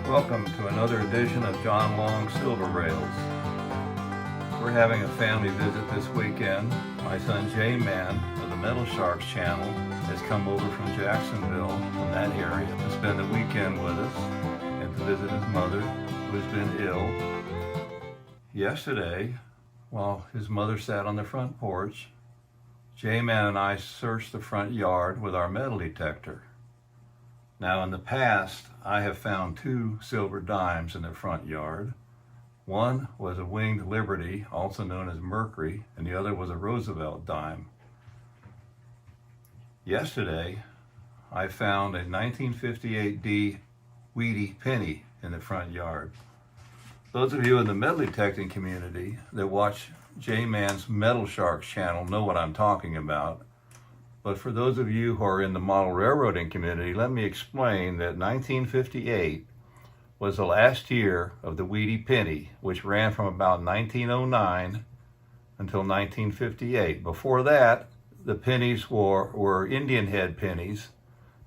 Welcome to another edition of John Long's Silver Rails. We're having a family visit this weekend. My son J-Man of the Metal Sharks channel has come over from Jacksonville, from that area, to spend the weekend with us and to visit his mother, who has been ill. Yesterday, while his mother sat on the front porch, J-Man and I searched the front yard with our metal detector. Now, in the past, I have found 2 silver dimes in the front yard. One was a winged Liberty, also known as Mercury, and the other was a Roosevelt dime. Yesterday, I found a 1958D Wheatie penny in the front yard. Those of you in the metal detecting community that watch J-Man's Metal Sharks channel know what I'm talking about. But for those of you who are in the model railroading community, let me explain that 1958 was the last year of the Wheatie penny, which ran from about 1909 until 1958. Before that, the pennies were Indian head pennies,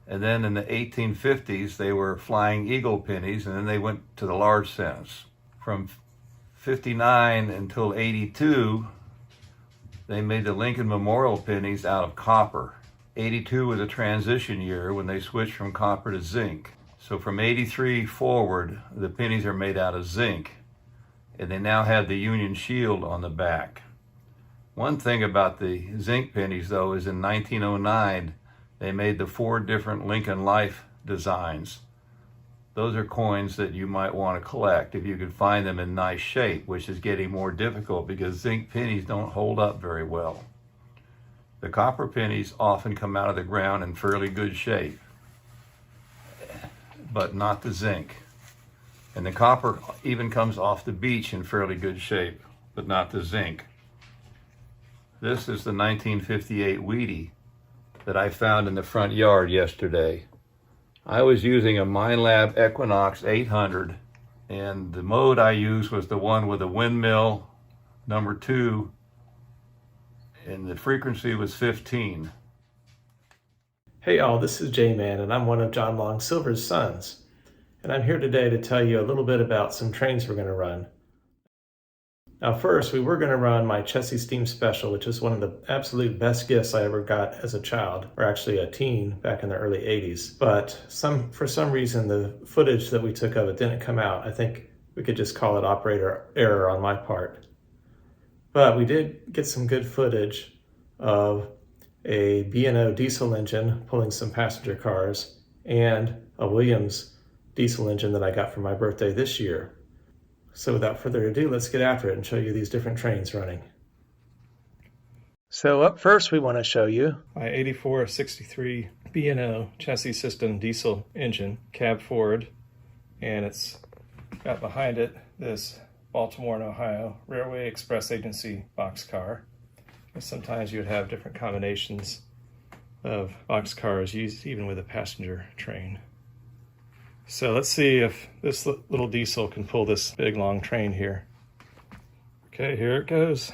and then in the 1850s they were Flying Eagle pennies, and then they went to the large cents. From 59 until 82, they made the Lincoln Memorial pennies out of copper. 82 was a transition year when they switched from copper to zinc. So from 83 forward, the pennies are made out of zinc, and they now have the Union Shield on the back. One thing about the zinc pennies, though, is in 1909, they made the 4 different Lincoln Life designs. Those are coins that you might want to collect if you could find them in nice shape, which is getting more difficult because zinc pennies don't hold up very well. The copper pennies often come out of the ground in fairly good shape, but not the zinc. And the copper even comes off the beach in fairly good shape, but not the zinc. This is the 1958 Wheatie that I found in the front yard yesterday. I was using a Minelab Equinox 800, and the mode I used was the one with a windmill number 2, and the frequency was 15. Hey y'all, this is J-Man, and I'm one of John Long Silver's sons. And I'm here today to tell you a little bit about some trains we're going to run. Now first, we were going to run my Chessie Steam Special, which is one of the absolute best gifts I ever got as a child, or actually a teen back in the early 80s. But for some reason, the footage that we took of it didn't come out. I think we could just call it operator error on my part. But we did get some good footage of a B&O diesel engine pulling some passenger cars and a Williams diesel engine that I got for my birthday this year. So without further ado, let's get after it and show you these different trains running. So up first, we want to show you my 8463 B&O Chessie System diesel engine, cab forward, and it's got behind it this Baltimore and Ohio Railway Express Agency boxcar. And sometimes you would have different combinations of boxcars used even with a passenger train. So let's see if this little diesel can pull this big long train here. Okay, here it goes.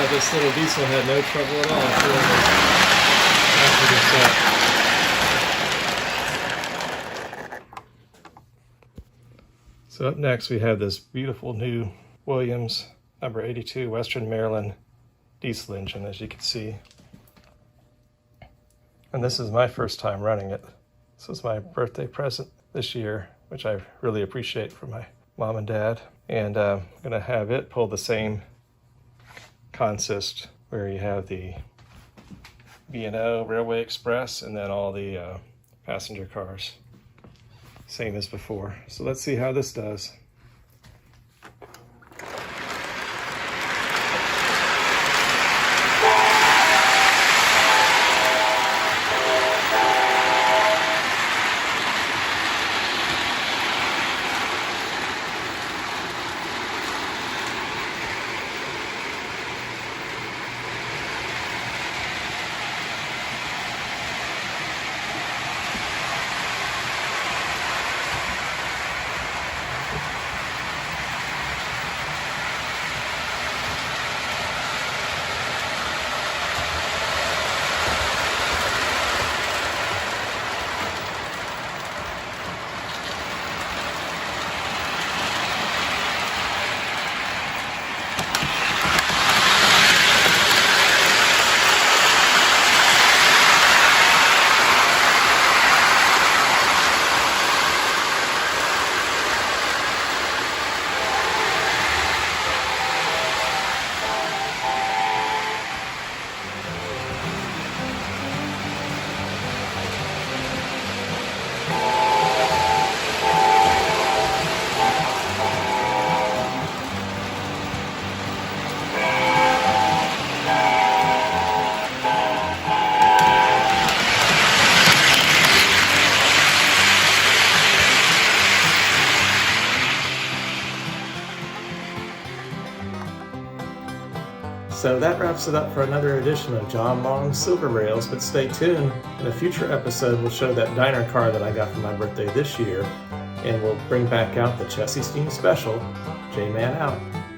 this little diesel had no trouble at all doing this. So up next we have this beautiful new Williams number 82 Western Maryland diesel engine, as you can see. And this is my first time running it. This was my birthday present this year, which I really appreciate from my mom and dad. And I'm gonna have it pull the same consist where you have the B&O Railway Express and then all the passenger cars. Same as before. So let's see how this does. So that wraps it up for another edition of John Long's Silver Rails, but stay tuned. In a future episode, we'll show that diner car that I got for my birthday this year, and we'll bring back out the Chessie Steam Special. J-Man out.